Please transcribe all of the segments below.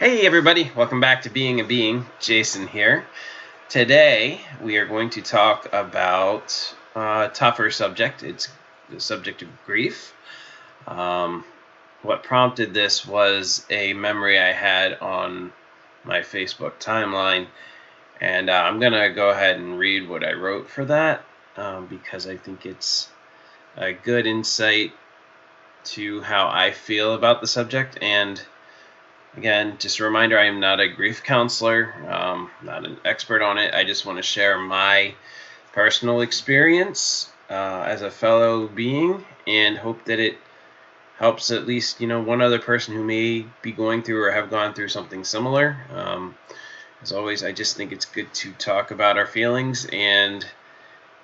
Hey everybody, welcome back to Being a Being. Jason here. Today we are going to talk about a tougher subject. It's the subject of grief. What prompted this was a memory I had on my Facebook timeline, and I'm going to go ahead and read what I wrote for that because I think it's a good insight to how I feel about the subject. And again, just a reminder, I am not a grief counselor, not an expert on it. I just want to share my personal experience as a fellow being and hope that it helps at least, one other person who may be going through or have gone through something similar. As always, I just think it's good to talk about our feelings and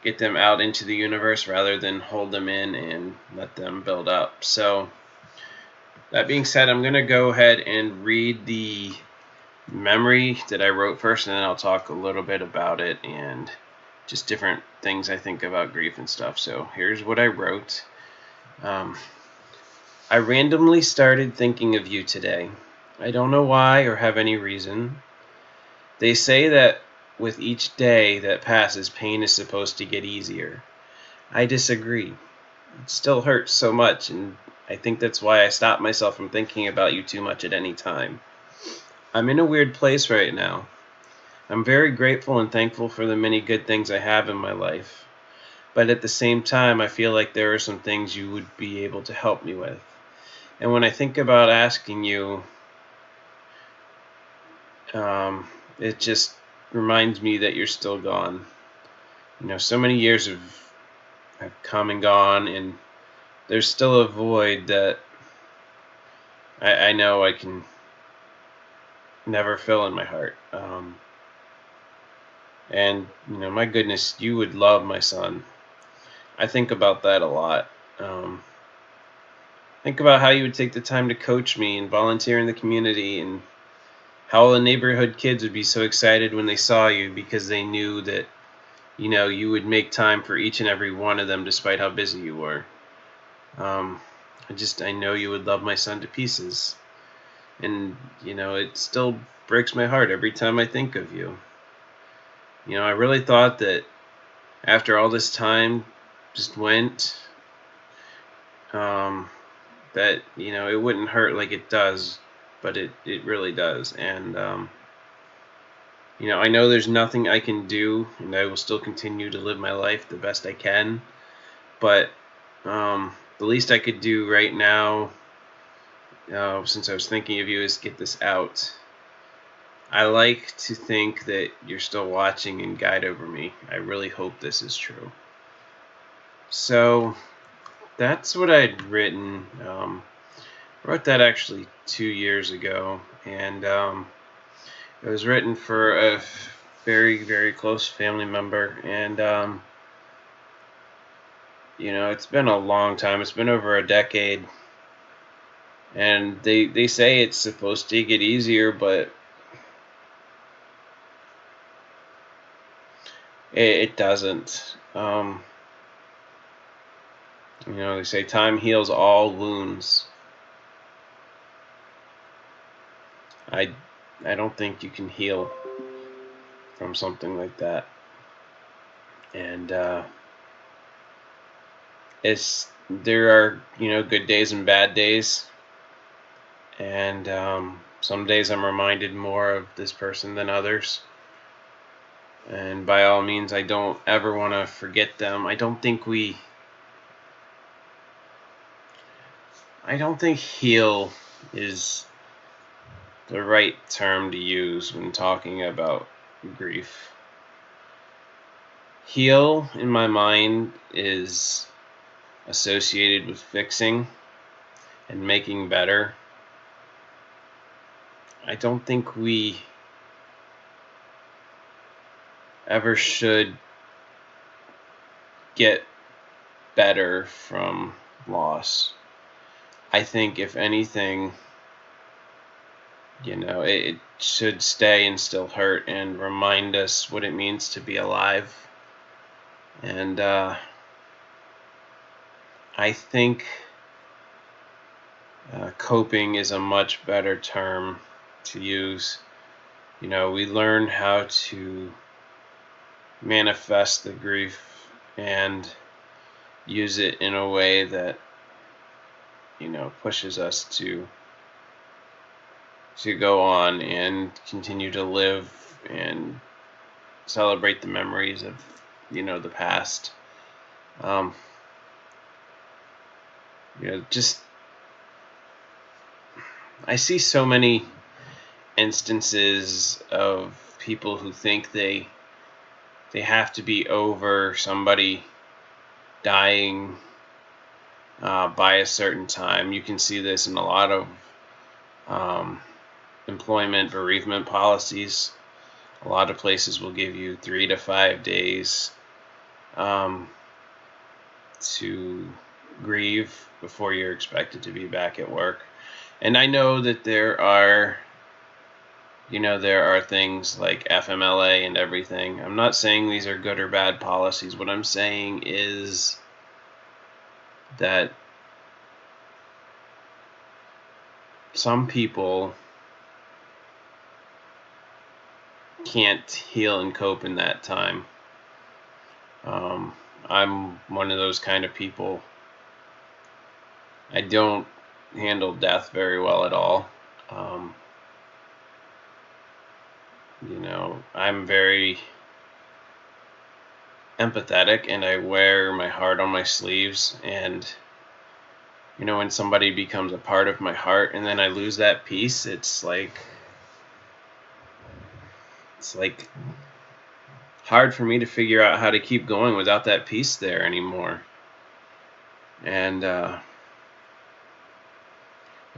get them out into the universe rather than hold them in and let them build up. So that being said, I'm going to go ahead and read the memory that I wrote first, and then I'll talk a little bit about it and just different things I think about grief and stuff. So here's what I wrote. I randomly started thinking of you today. I don't know why or have any reason. They say that with each day that passes, pain is supposed to get easier. I disagree. It still hurts so much, and I think that's why I stop myself from thinking about you too much at any time. I'm in a weird place right now. I'm very grateful and thankful for the many good things I have in my life. But at the same time, I feel like there are some things you would be able to help me with. And when I think about asking you, it just reminds me that you're still gone. So many years have come and gone, and there's still a void that I know I can never fill in my heart. And my goodness, you would love my son. I think about that a lot. Think about how you would take the time to coach me and volunteer in the community, and how all the neighborhood kids would be so excited when they saw you because they knew that you would make time for each and every one of them despite how busy you were. I know you would love my son to pieces. And, it still breaks my heart every time I think of you. I really thought that after all this time just went, that, it wouldn't hurt like it does, but it really does. And, I know there's nothing I can do, and I will still continue to live my life the best I can. But the least I could do right now, since I was thinking of you, is get this out. I like to think that you're still watching and guide over me. I really hope this is true. So that's what I'd written. I wrote that actually 2 years ago, and it was written for a very, very close family member. And it's been a long time. It's been over a decade. And they say it's supposed to get easier, but it doesn't. They say time heals all wounds. I don't think you can heal from something like that. And there are good days and bad days. And some days I'm reminded more of this person than others. And by all means, I don't ever want to forget them. I don't think heal is the right term to use when talking about grief. Heal, in my mind, is associated with fixing and making better. I don't think we ever should get better from loss. I think if anything, it should stay and still hurt and remind us what it means to be alive. And I think coping is a much better term to use. We learn how to manifest the grief and use it in a way that pushes us to go on and continue to live and celebrate the memories of the past. Just I see so many instances of people who think they have to be over somebody dying by a certain time. You can see this in a lot of employment bereavement policies. A lot of places will give you 3 to 5 days to grieve before you're expected to be back at work. And I know that there are things like FMLA and everything. I'm not saying these are good or bad policies. What I'm saying is that some people can't heal and cope in that time. I'm one of those kind of people. I don't handle death very well at all. I'm very empathetic, and I wear my heart on my sleeves. And when somebody becomes a part of my heart and then I lose that piece, it's like hard for me to figure out how to keep going without that piece there anymore. And it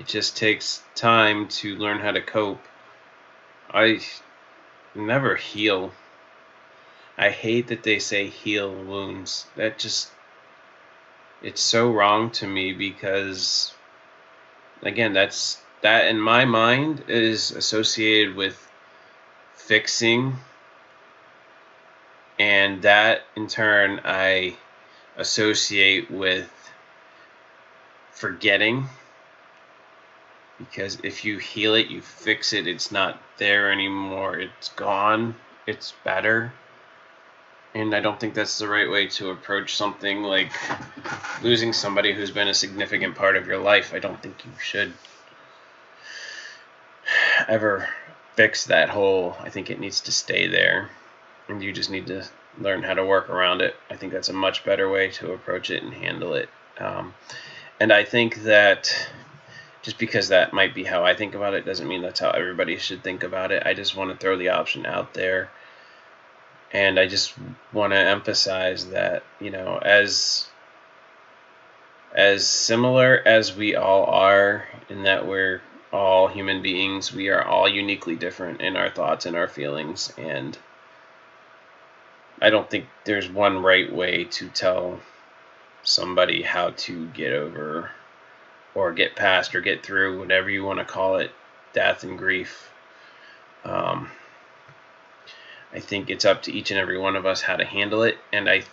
just takes time to learn how to cope. I never heal. I hate that they say heal wounds. It's so wrong to me, because again, that in my mind is associated with fixing, and that in turn I associate with forgetting. Because if you heal it, you fix it, it's not there anymore, it's gone, it's better. And I don't think that's the right way to approach something like losing somebody who's been a significant part of your life. I don't think you should ever fix that hole. I think it needs to stay there, and you just need to learn how to work around it. I think that's a much better way to approach it and handle it. And I think that just because that might be how I think about it doesn't mean that's how everybody should think about it. I just want to throw the option out there. And I just want to emphasize that, as similar as we all are, in that we're all human beings, we are all uniquely different in our thoughts and our feelings. And I don't think there's one right way to tell somebody how to get over or get past or get through, whatever you want to call it, death and grief. I think it's up to each and every one of us how to handle it. And I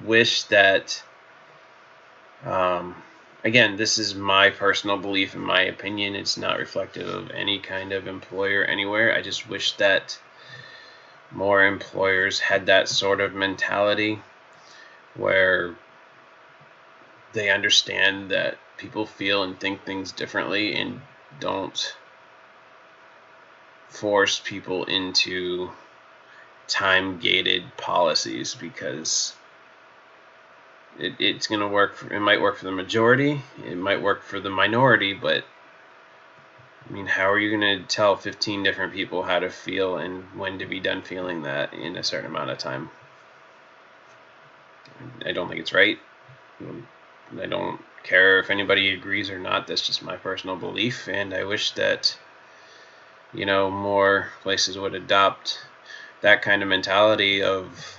wish that, again, this is my personal belief and my opinion. It's not reflective of any kind of employer anywhere. I just wish that more employers had that sort of mentality where they understand that people feel and think things differently, and don't force people into time-gated policies, because it's going to work. It might work for the majority, it might work for the minority, but I mean, how are you going to tell 15 different people how to feel and when to be done feeling that in a certain amount of time? I don't think it's right. I don't care if anybody agrees or not. That's just my personal belief, and I wish that more places would adopt that kind of mentality of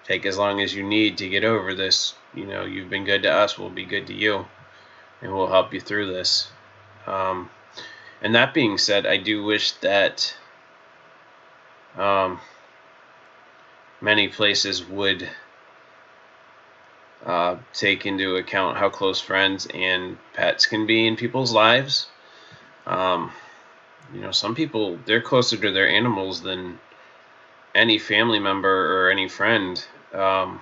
take as long as you need to get over this. You've been good to us, we'll be good to you, and we'll help you through this. And that being said, I do wish that many places would take into account how close friends and pets can be in people's lives. some people, they're closer to their animals than any family member or any friend, and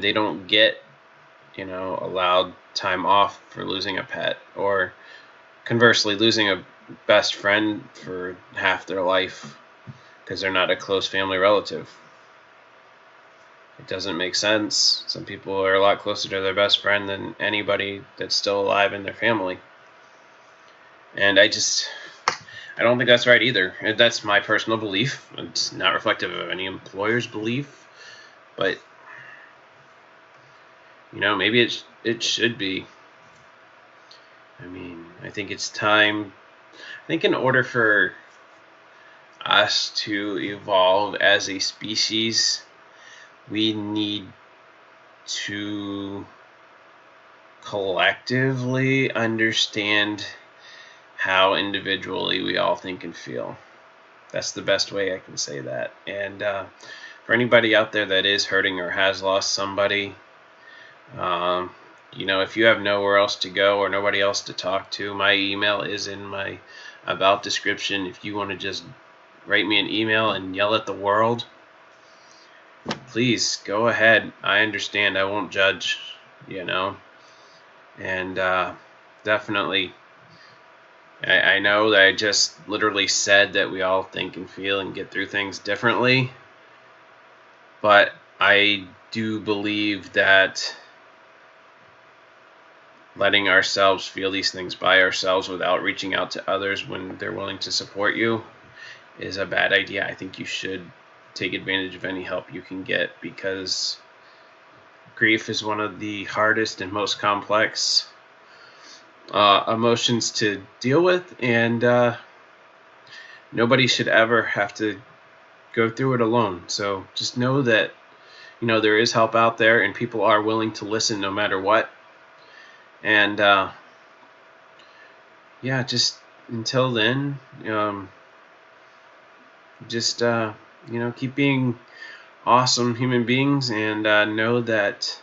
they don't get, allowed time off for losing a pet, or conversely, losing a best friend for half their life because they're not a close family relative. It doesn't make sense. Some people are a lot closer to their best friend than anybody that's still alive in their family. And I don't think that's right either. That's my personal belief. It's not reflective of any employer's belief, but maybe it should be. I mean, I think it's time. I think in order for us to evolve as a species, we need to collectively understand how individually we all think and feel. That's the best way I can say that. And for anybody out there that is hurting or has lost somebody, if you have nowhere else to go or nobody else to talk to, my email is in my about description. If you want to just write me an email and yell at the world, please go ahead. I understand. I won't judge, and definitely, I know that I just literally said that we all think and feel and get through things differently, but I do believe that letting ourselves feel these things by ourselves without reaching out to others when they're willing to support you is a bad idea. I think you should take advantage of any help you can get, because grief is one of the hardest and most complex emotions to deal with, and nobody should ever have to go through it alone. So just know that there is help out there, and people are willing to listen no matter what. And just until then, keep being awesome human beings, and know that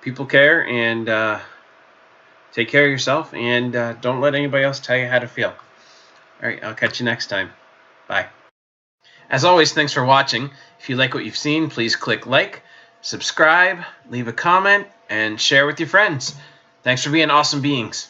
people care, and take care of yourself, and don't let anybody else tell you how to feel. All right, I'll catch you next time. Bye. As always, thanks for watching. If you like what you've seen, please click like, subscribe, leave a comment, and share with your friends. Thanks for being awesome beings.